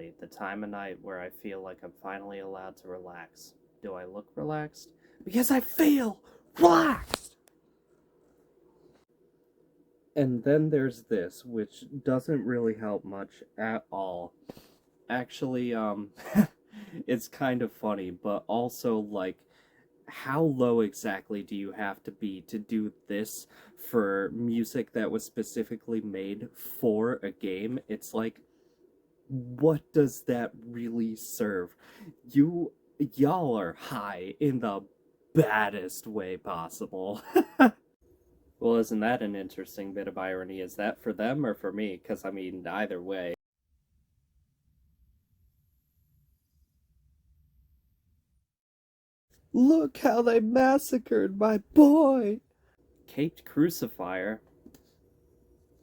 finally, the time of night where I feel like I'm finally allowed to relax. Do I look relaxed? Because I feel relaxed! And then there's this, which doesn't really help much at all. Actually, it's kind of funny, but also, like, how low exactly do you have to be to do this for music that was specifically made for a game? It's like, what does that really serve? Y'all are high in the baddest way possible. Well, isn't that an interesting bit of irony? Is that for them or for me? Because, I mean, either way. Look how they massacred my boy! Caped Crucifier?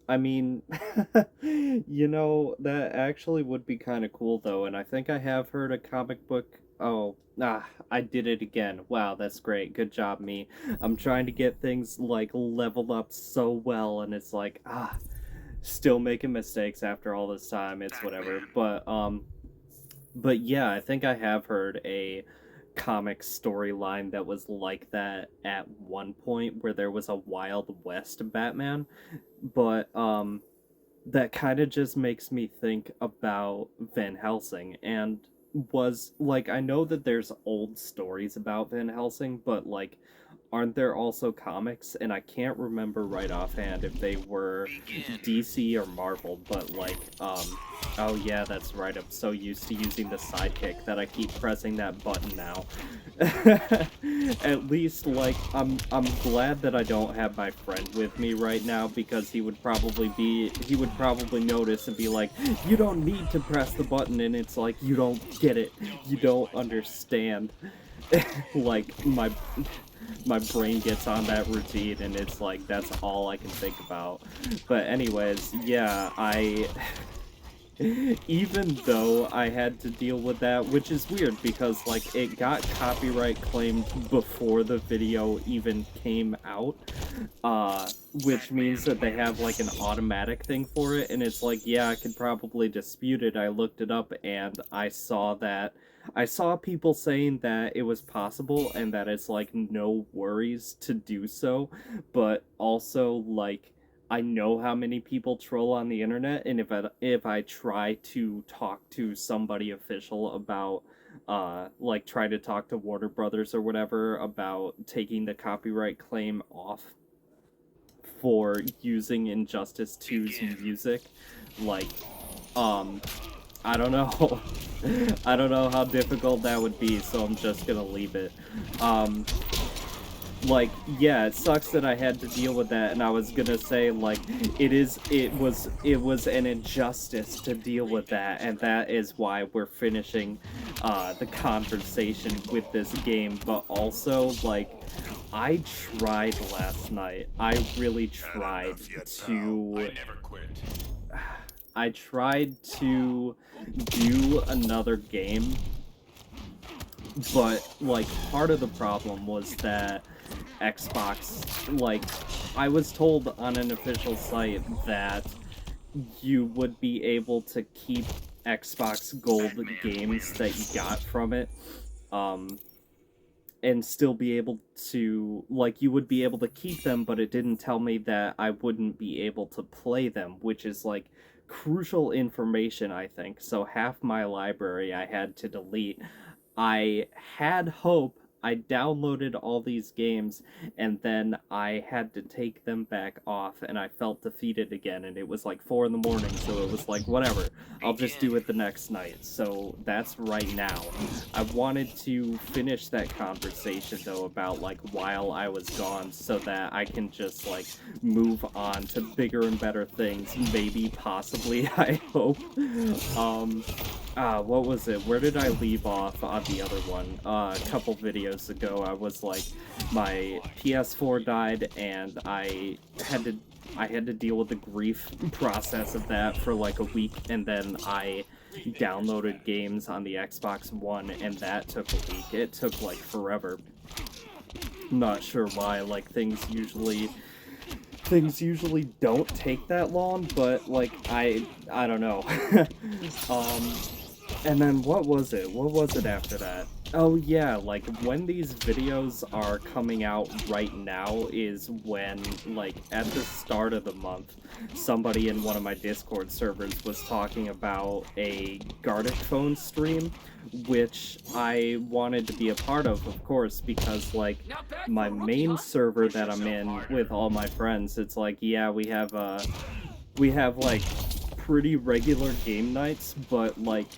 I mean, that actually would be kind of cool, though, and I think I have heard a comic book. Oh, I did it again. Wow, that's great. Good job, me. I'm trying to get things, like, leveled up so well, and it's like, still making mistakes after all this time. It's whatever. But yeah, I think I have heard a comic storyline that was like that at one point where there was a Wild West Batman, but that kind of just makes me think about Van Helsing and was like I know that there's old stories about Van Helsing, but like aren't there also comics? And I can't remember right offhand if they were DC or Marvel, but like oh yeah, that's right. I'm so used to using the sidekick that I keep pressing that button now. At least, like, I'm glad that I don't have my friend with me right now because he would probably notice and be like, "You don't need to press the button," and it's like, "You don't get it. You don't understand." Like my brain gets on that routine and it's like that's all I can think about. But anyways, yeah, I even though I had to deal with that, which is weird because like it got copyright claimed before the video even came out, which means that they have like an automatic thing for it, and it's like, yeah, I could probably dispute it. I looked it up and I saw people saying that it was possible and that it's like no worries to do so, but also like I know how many people troll on the internet, and if I try to talk to somebody official about, like try to talk to Warner Brothers or whatever about taking the copyright claim off for using Injustice 2's music, like, um, I don't know. I don't know how difficult that would be, so I'm just gonna leave it. Like, yeah, it sucks that I had to deal with that, and I was gonna say, like, it was an injustice to deal with that, and that is why we're finishing, the conversation with this game, but also, like, I tried last night. I really tried to... I tried to do another game, but, like, part of the problem was that Xbox, like, I was told on an official site that you would be able to keep Xbox Gold games that you got from it, um, and still be able to, like, you would be able to keep them, but it didn't tell me that I wouldn't be able to play them, which is, like, crucial information, I think. So half my library I had to delete. I had hope. I downloaded all these games, and then I had to take them back off, and I felt defeated again, and it was like 4 in the morning, so it was like, whatever, I'll just do it the next night. So that's right now. I wanted to finish that conversation, though, about, like, while I was gone, so that I can just, like, move on to bigger and better things, maybe, possibly, I hope. What was it? Where did I leave off on the other one? A couple videos ago, I was like, my PS4 died, and I had to deal with the grief process of that for like a week, and then I downloaded games on the Xbox One, and that took a week. It took like forever. Not sure why, like things usually don't take that long, but like I don't know. And then what was it? What was it after that? Oh yeah, like when these videos are coming out right now is when, like, at the start of the month, somebody in one of my Discord servers was talking about a Gartic phone stream, which I wanted to be a part of course, because, like, my main server that I'm in with all my friends, it's like, yeah, we have, like, pretty regular game nights, but, like,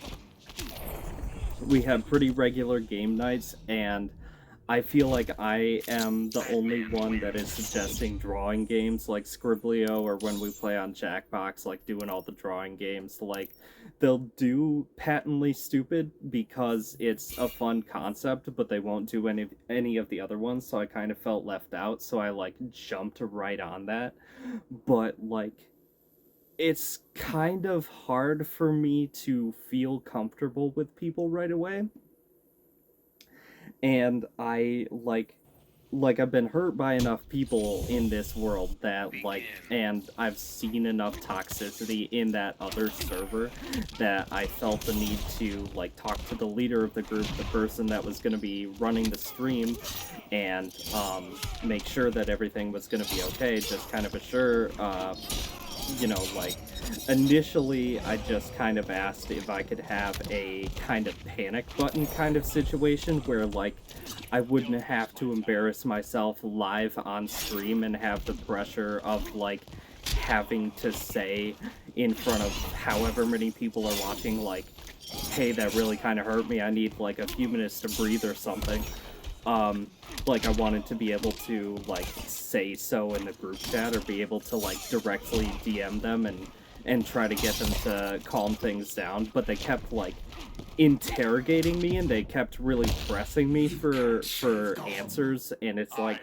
we have pretty regular game nights, and I feel like I am the only one that is suggesting drawing games like Scriblio, or when we play on Jackbox, like doing all the drawing games. Like, they'll do Patently Stupid because it's a fun concept, but they won't do any of the other ones, so I kind of felt left out, so I, like, jumped right on that. But, like, it's kind of hard for me to feel comfortable with people right away. And I've been hurt by enough people in this world that, like, and I've seen enough toxicity in that other server that I felt the need to, like, talk to the leader of the group, the person that was going to be running the stream, and make sure that everything was going to be okay, just kind of assure, like, initially I just kind of asked if I could have a kind of panic button kind of situation where, like, I wouldn't have to embarrass myself live on stream and have the pressure of, like, having to say in front of however many people are watching, like, hey, that really kind of hurt me, I need, like, a few minutes to breathe or something. Like, I wanted to be able to, like, say so in the group chat, or be able to, like, directly DM them and try to get them to calm things down, but they kept, like, interrogating me, and they kept really pressing me for answers, and it's like,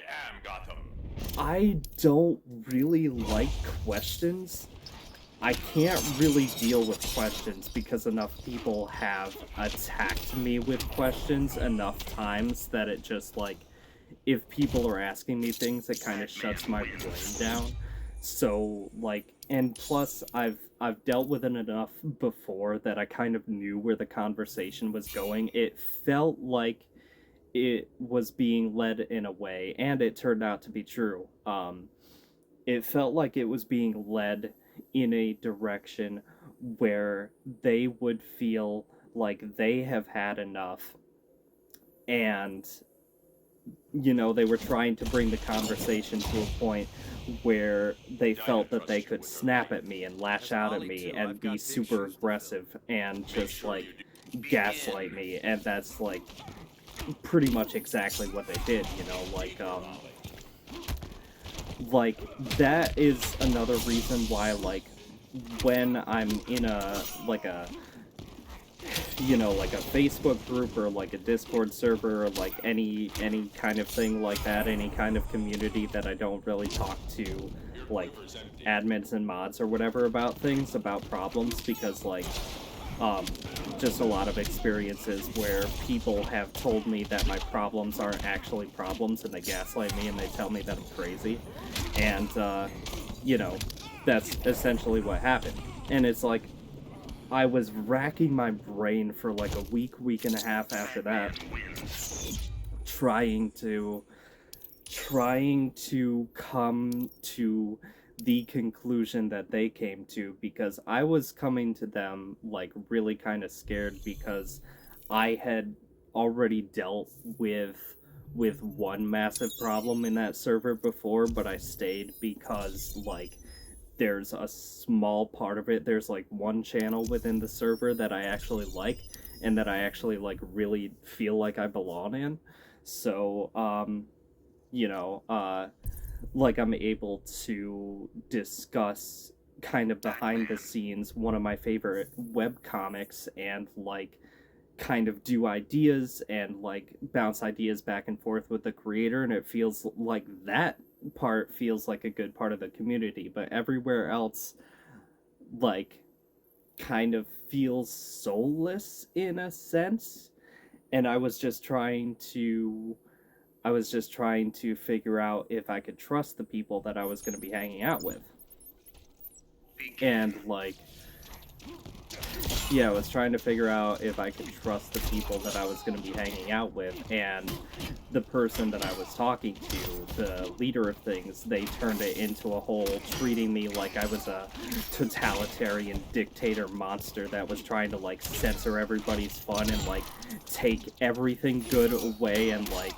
I don't really like questions. I can't really deal with questions because enough people have attacked me with questions enough times that it just, like, if people are asking me things, it kind of shuts my brain down. So, like, and plus I've dealt with it enough before that I kind of knew where the conversation was going. It felt like it was being led in a way, and it turned out to be true. It felt like it was being led in a direction where they would feel like they have had enough, and, they were trying to bring the conversation to a point where they felt that they could snap at me and lash out at me and be super aggressive and just, like, gaslight me, and that's, like, pretty much exactly what they did, like, that is another reason why, like, when I'm in like a Facebook group, or like a Discord server, or like any kind of thing like that, any kind of community that I don't really talk to, like, admins and mods or whatever about things, about problems, because, like, just a lot of experiences where people have told me that my problems aren't actually problems, and they gaslight me and they tell me that I'm crazy, and that's essentially what happened. And it's like, I was racking my brain for like a week and a half after that, trying to come to the conclusion that they came to, because I was coming to them, like, really kind of scared, because I had already dealt with one massive problem in that server before, but I stayed because, like, there's a small part of it, there's like one channel within the server that I actually like, and that I actually, like, really feel like I belong in. So like, I'm able to discuss kind of behind the scenes one of my favorite web comics, and, like, kind of do ideas and, like, bounce ideas back and forth with the creator, and it feels like that part feels like a good part of the community. But everywhere else, like, kind of feels soulless in a sense, and I was just trying to figure out if I could trust the people that I was going to be hanging out with. And, like, yeah, I was trying to figure out if I could trust the people that I was going to be hanging out with, and the person that I was talking to, the leader of things, they turned it into a whole treating me like I was a totalitarian dictator monster that was trying to, like, censor everybody's fun and, like, take everything good away and, like,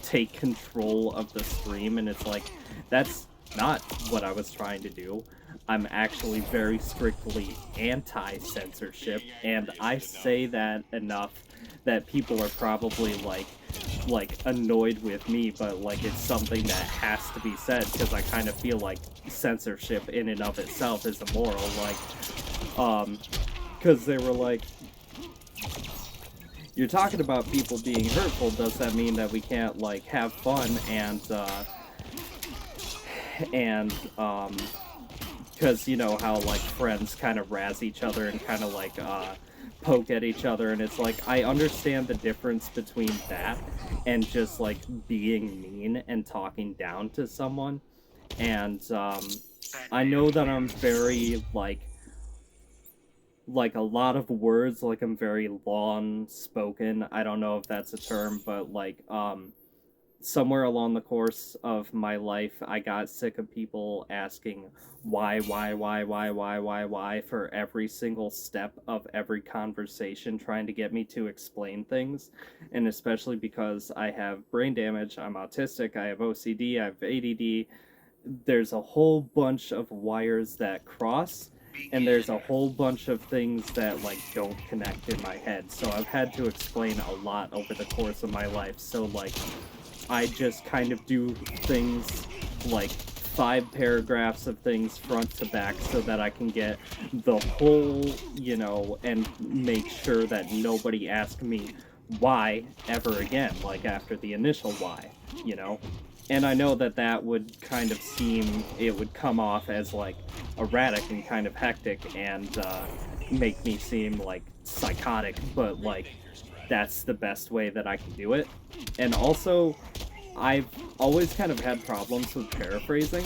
take control of the stream, and it's like, that's not what I was trying to do. I'm actually very strictly anti-censorship, and I say that enough that people are probably like annoyed with me, but like it's something that has to be said because I kind of feel like censorship in and of itself is immoral. Like, because they were like, you're talking about people being hurtful. Does that mean that we can't like have fun and because you know how like friends kind of razz each other and kind of like poke at each other, and it's like I understand the difference between that and just like being mean and talking down to someone, and I know that I'm very like a lot of words, like I'm very long spoken. I don't know if that's a term, but like somewhere along the course of my life, I got sick of people asking why for every single step of every conversation, trying to get me to explain things. And especially because I have brain damage, I'm autistic, I have OCD, I have ADD. There's a whole bunch of wires that cross, and there's a whole bunch of things that like don't connect in my head. So I've had to explain a lot over the course of my life. So like I just kind of do things like 5 paragraphs of things front to back so that I can get the whole, you know, and make sure that nobody asks me why ever again, like after the initial why, you know? And I know that that would kind of seem, it would come off as like erratic and kind of hectic and make me seem like psychotic, but like that's the best way that I can do it. And also, I've always kind of had problems with paraphrasing.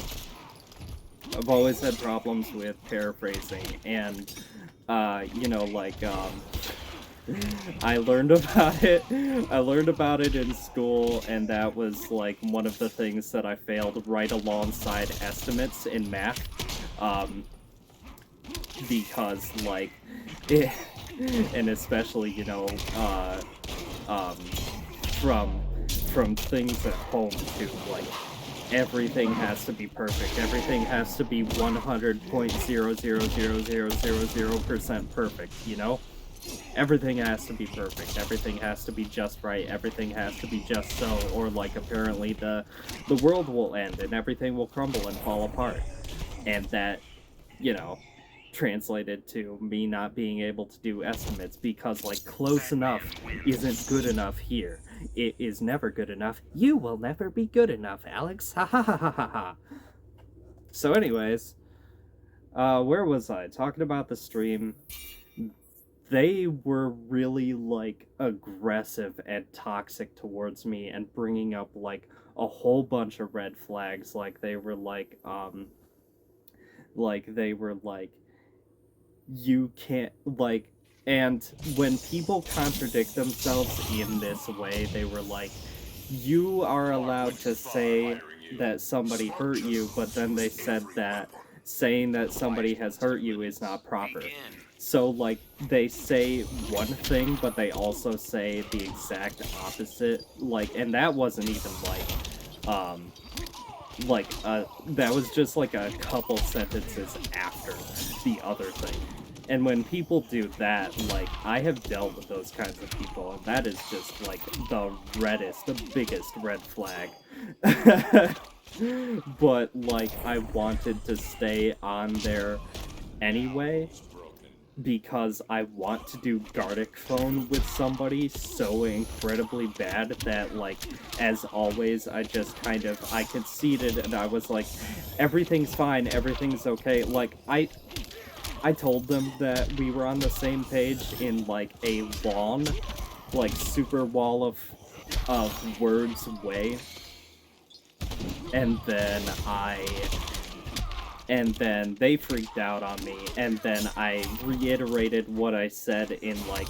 I've always had problems with paraphrasing, and you know, like I learned about it. I learned about it in school, and that was like one of the things that I failed right alongside estimates in math, because like it, and especially you know from things at home too, like everything has to be perfect, everything has to be 100.0000000% perfect, you know, everything has to be perfect, everything has to be just right, everything has to be just so, or like apparently the world will end and everything will crumble and fall apart. And that, you know, translated to me not being able to do estimates because like close enough isn't good enough here. It is never good enough. You will never be good enough, Alex. Ha ha ha ha ha ha. So anyways, where was I? Talking about the stream. They were really like aggressive and toxic towards me and bringing up like a whole bunch of red flags. Like they were like you can't like, and when people contradict themselves in this way, they were like, you are allowed to say that somebody hurt you, but then they said that saying that somebody has hurt you is not proper. So like they say one thing but they also say the exact opposite, like, and that wasn't even that was just like a couple sentences after the other thing. And when people do that, like, I have dealt with those kinds of people, and that is just like the biggest red flag. But like I wanted to stay on there anyway because I want to do Gartic phone with somebody so incredibly bad that, like, as always, I just kind of, I conceded and I was like, everything's fine, everything's okay. Like, I told them that we were on the same page in, like, a long, like, super wall of words way. And then I and then they freaked out on me, and then I reiterated what I said in like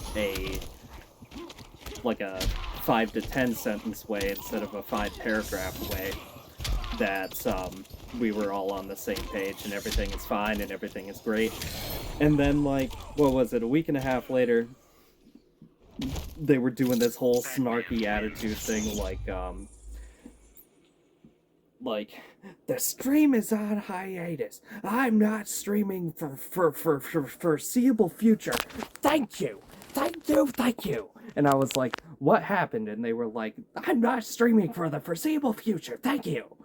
a 5 to 10 sentence way instead of a 5 paragraph way, that we were all on the same page and everything is fine and everything is great. And then, like, what was it, a week and a half later, they were doing this whole snarky attitude thing, like, the stream is on hiatus. I'm not streaming for foreseeable future. Thank you. Thank you. Thank you. And I was like, what happened? And they were like, I'm not streaming for the foreseeable future. Thank you.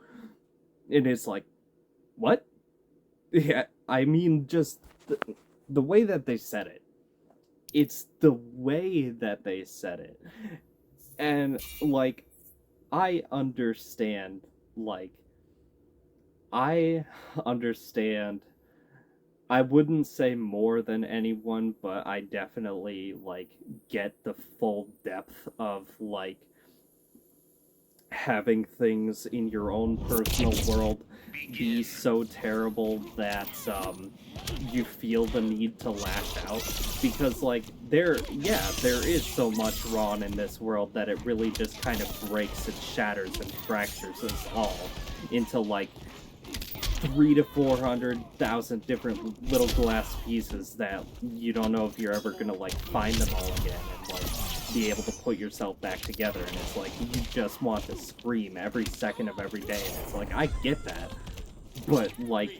And it's like, what? Yeah, I mean, just the way that they said it. It's the way that they said it. And, like, I understand, like, I understand, I wouldn't say more than anyone, but I definitely, like, get the full depth of, like, having things in your own personal world be so terrible that you feel the need to lash out, because like there is so much wrong in this world that it really just kind of breaks and shatters and fractures us all into like 300 to 400,000 different little glass pieces that you don't know if you're ever gonna like find them all again and like be able to put yourself back together. And it's like you just want to scream every second of every day, and it's like I get that, but like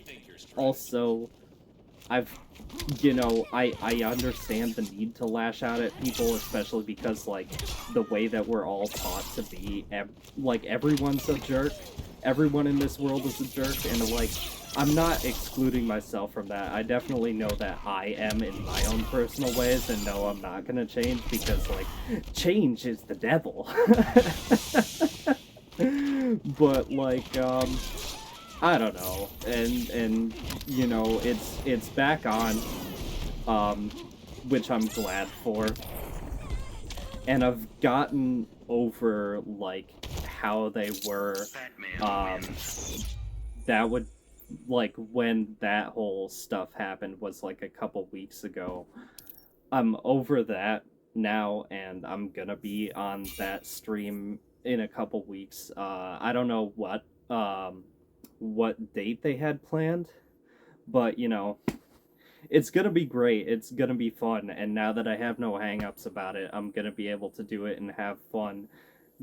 also I've I understand the need to lash out at people, especially because like the way that we're all taught to be, like everyone's a jerk. Everyone in this world is a jerk, and like I'm not excluding myself from that. I definitely know that I am in my own personal ways, and no, I'm not gonna change, because like change is the devil. But like I don't know, and you know, it's back on, which I'm glad for, and I've gotten over like how they were, that would, like, when that whole stuff happened was like a couple weeks ago. I'm over that now, and I'm gonna be on that stream in a couple weeks. I don't know what date they had planned, but you know, it's gonna be great. It's gonna be fun, and now that I have no hang-ups about it, I'm gonna be able to do it and have fun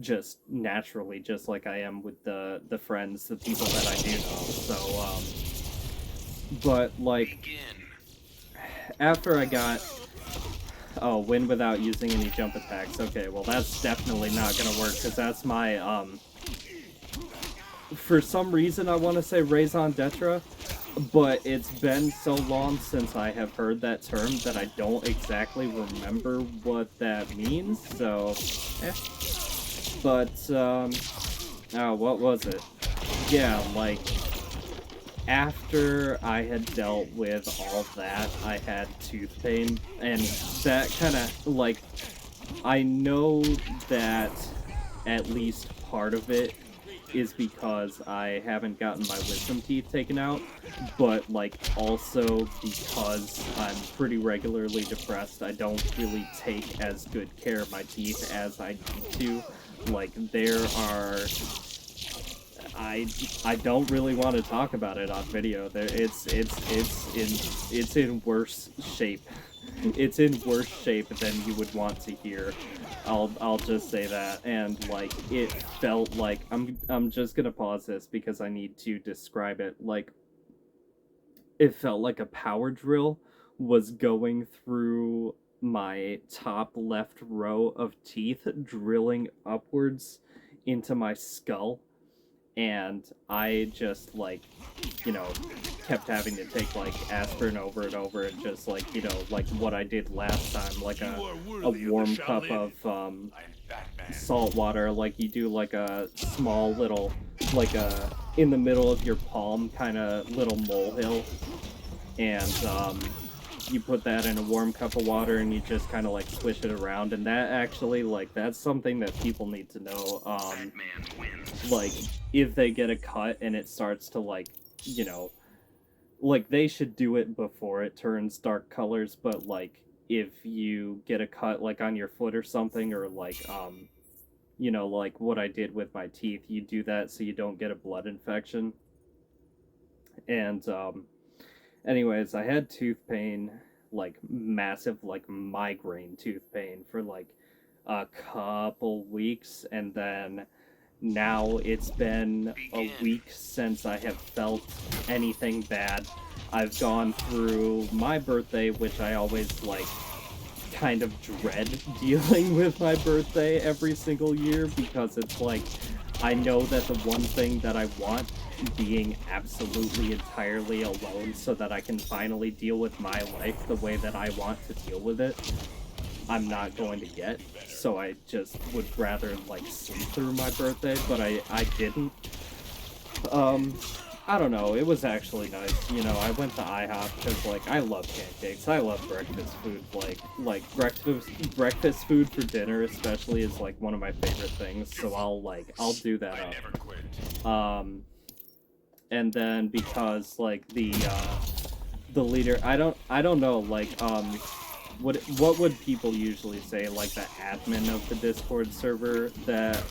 just naturally, just like I am with the friends, the people that I do know. So but like after I got win without using any jump attacks. Okay, well that's definitely not gonna work, because that's my for some reason I want to say raison d'etre, but it's been so long since I have heard that term that I don't exactly remember what that means, so But, what was it? Yeah, like, after I had dealt with all that, I had tooth pain, and that kind of, like, I know that at least part of it is because I haven't gotten my wisdom teeth taken out, but, like, also because I'm pretty regularly depressed, I don't really take as good care of my teeth as I need to. Like, there are... I don't really want to talk about it on video. It's in worse shape. It's in worse shape than you would want to hear. I'll just say that. And like, it felt like I'm just gonna pause this because I need to describe it. Like, it felt like a power drill was going through my top left row of teeth, drilling upwards into my skull, and I just, like, you know, kept having to take, like, aspirin over and over, and just, like, you know, like what I did last time, like a warm cup of salt water, like you do like a small little, like a, in the middle of your palm kind of little molehill, and you put that in a warm cup of water and you just kind of like swish it around. And that actually, like, that's something that people need to know. Like, if they get a cut and it starts to, like, you know, like they should do it before it turns dark colors, but like if you get a cut like on your foot or something, or like like what I did with my teeth, you do that so you don't get a blood infection. And anyways, I had tooth pain, like massive, like migraine tooth pain for like a couple weeks, and then now it's been a week since I have felt anything bad. I've gone through my birthday, which I always like kind of dread dealing with my birthday every single year, because it's like I know that the one thing that I want, being absolutely entirely alone so that I can finally deal with my life the way that I want to deal with it, I'm not going to get. So I just would rather like sleep through my birthday, but I didn't. I don't know, it was actually nice. I went to IHOP because like I love pancakes. I love breakfast food. Like breakfast food for dinner especially is like one of my favorite things. So I'll do that up. And then because like the leader, I don't know, like what would people usually say, like the admin of the Discord server that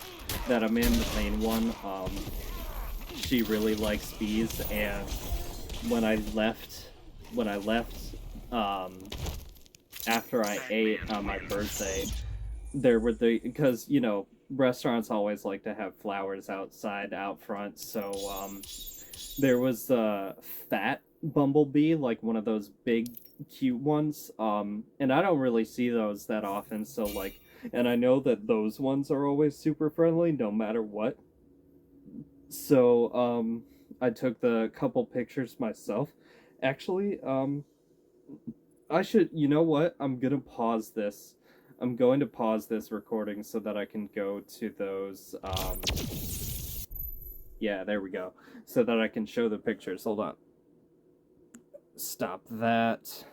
I'm in, the main one, she really likes bees, and when I left, after I ate on my birthday, there were because restaurants always like to have flowers outside out front, so there was a fat bumblebee, like one of those big cute ones, and I don't really see those that often, so like, and I know that those ones are always super friendly no matter what. So I took the couple pictures myself. Actually, I should, you know what, I'm going to pause this recording so that I can go to those yeah, there we go, so that I can show the pictures. Hold on, stop that.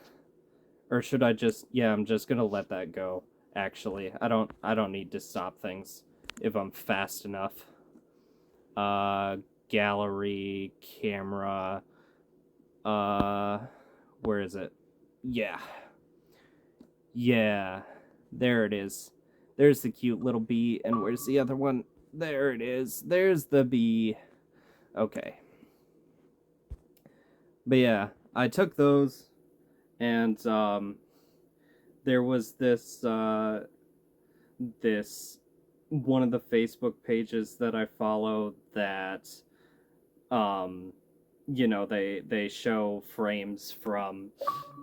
Or should I just, yeah, I'm just gonna let that go. Actually, I don't need to stop things if I'm fast enough. Gallery, camera, where is it? Yeah. Yeah. There it is. There's the cute little bee, and where's the other one? There it is. There's the bee. Okay. But yeah, I took those, and there was this one of the Facebook pages that I follow that they show frames from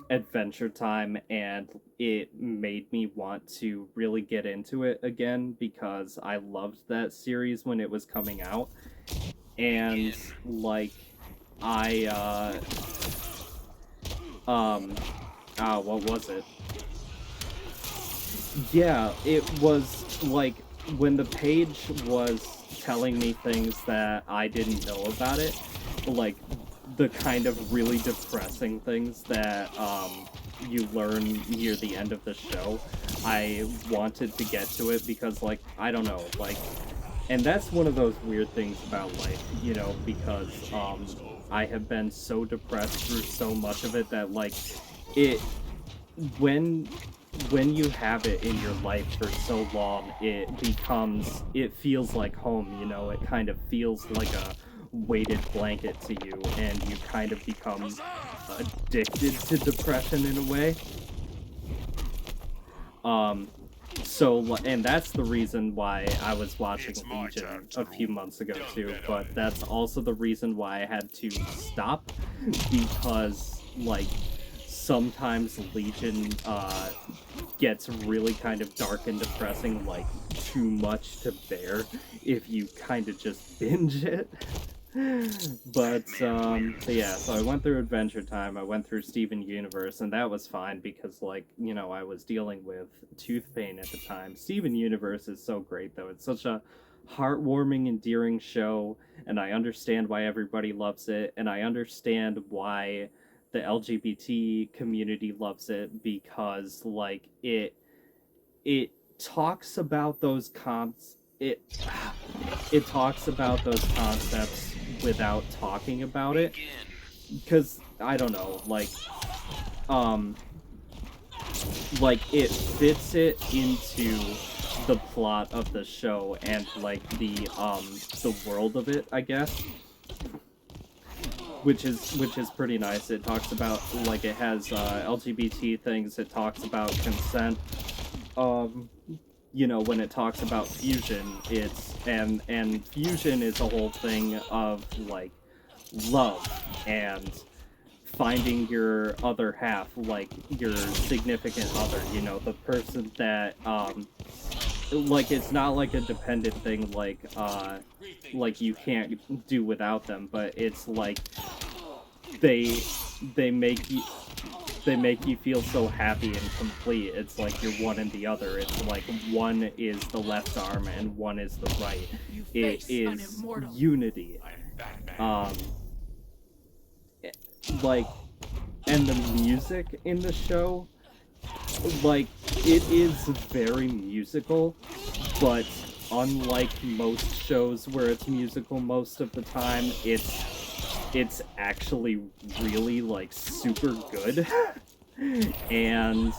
Adventure Time, and it made me want to really get into it again because I loved that series when it was coming out. And like I what was it? Yeah, it was like when the page was telling me things that I didn't know about it, like the kind of really depressing things that you learn near the end of the show. I wanted to get to it because, like, I don't know, like, and that's one of those weird things about life, because I have been so depressed through so much of it that, like, it when you have it in your life for so long, it feels like home, it kind of feels like a weighted blanket to you, and you kind of become addicted to depression in a way. And that's the reason why I was watching Legion a few months ago too, but that's also the reason why I had to stop, because, like, sometimes Legion gets really kind of dark and depressing, like too much to bear if you kind of just binge it. But yeah, so I went through Adventure Time, I went through Steven Universe, and that was fine because, like, I was dealing with tooth pain at the time. Steven Universe is so great, though. It's such a heartwarming, endearing show, and I understand why everybody loves it, and I understand why the LGBT community loves it, because, like, it talks about those it talks about those concepts without talking about it, because I don't know, um, like it fits it into the plot of the show and like the world of it, I guess, which is pretty nice. It talks about like it has LGBT things. It talks about consent. Um, when it talks about fusion, it's and fusion is a whole thing of like love and finding your other half, like your significant other, the person that like it's not like a dependent thing like you can't do without them, but it's like they they make you they make you feel so happy and complete. It's like you're one and the other. It's like one is the left arm and one is the right. It is unity. Um, like, and the music in the show, like, it is very musical, but unlike most shows where it's musical most of the time, it's actually really like super good. And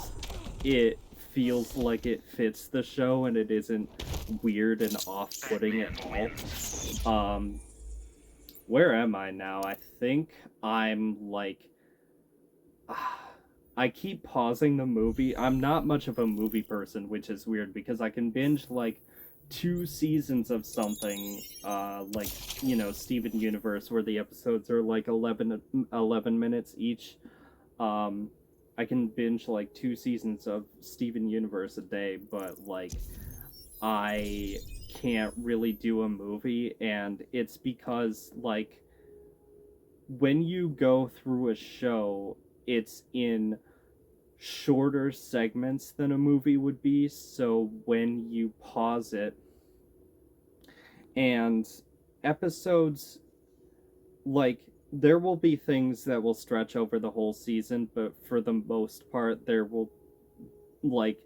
it feels like it fits the show and it isn't weird and off-putting at all. Where am I now? I think I'm like I keep pausing the movie. I'm not much of a movie person, which is weird because I can binge like 2 seasons of something, like, Steven Universe, where the episodes are like 11 minutes each. Um, I can binge like 2 seasons of Steven Universe a day, but like, I can't really do a movie, and it's because, like, when you go through a show, it's in shorter segments than a movie would be, so when you pause it, and episodes, like, there will be things that will stretch over the whole season, but for the most part, there will, like,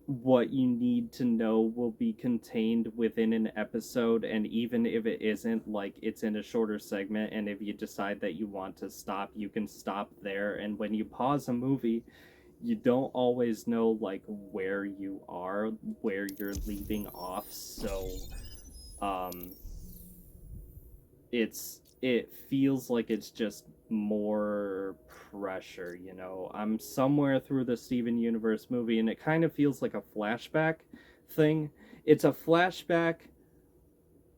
what you need to know will be contained within an episode, and even if it isn't, like, it's in a shorter segment, and if you decide that you want to stop, you can stop there. And when you pause a movie, you don't always know, like, where you are, where you're leaving off, so um it feels like it's just more pressure, I'm somewhere through the Steven Universe movie, and it kind of feels like a flashback thing. It's a flashback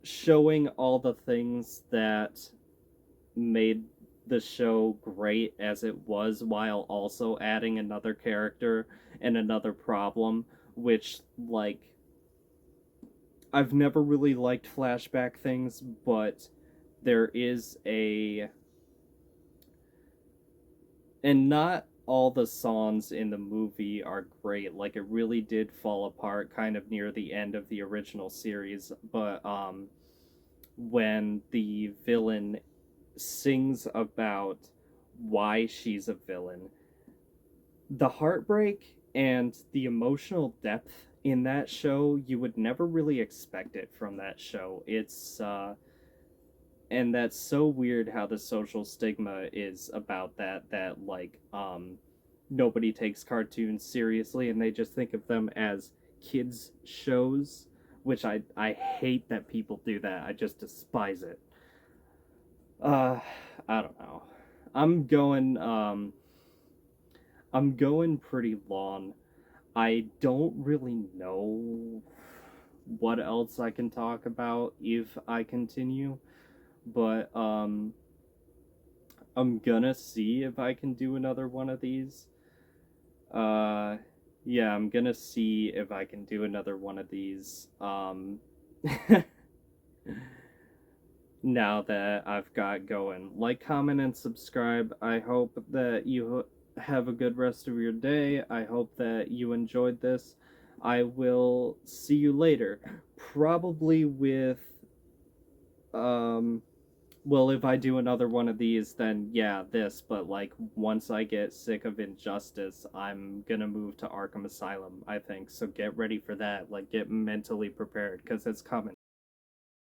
showing all the things that made the show great as it was, while also adding another character and another problem, which, like, I've never really liked flashback things, but there is and not all the songs in the movie are great. Like, it really did fall apart kind of near the end of the original series, but when the villain sings about why she's a villain, the heartbreak and the emotional depth in that show, you would never really expect it from that show. It's and that's so weird how the social stigma is about that like nobody takes cartoons seriously and they just think of them as kids shows, which I hate that people do that. I just despise it. uh I don't know. I'm going um i'm going pretty long. I don't really know what else I can talk about if I continue, but I'm gonna see if I can do another one of these. Uh, yeah, I'm gonna see if I can do another one of these. Now that I've got going. Like, comment, and subscribe. I hope that you have a good rest of your day. I hope that you enjoyed this. I will see you later. Probably with, um, well, if I do another one of these, then yeah, this, but like once I get sick of Injustice, I'm gonna move to Arkham Asylum, I think. So get ready for that. Like, get mentally prepared, because it's coming.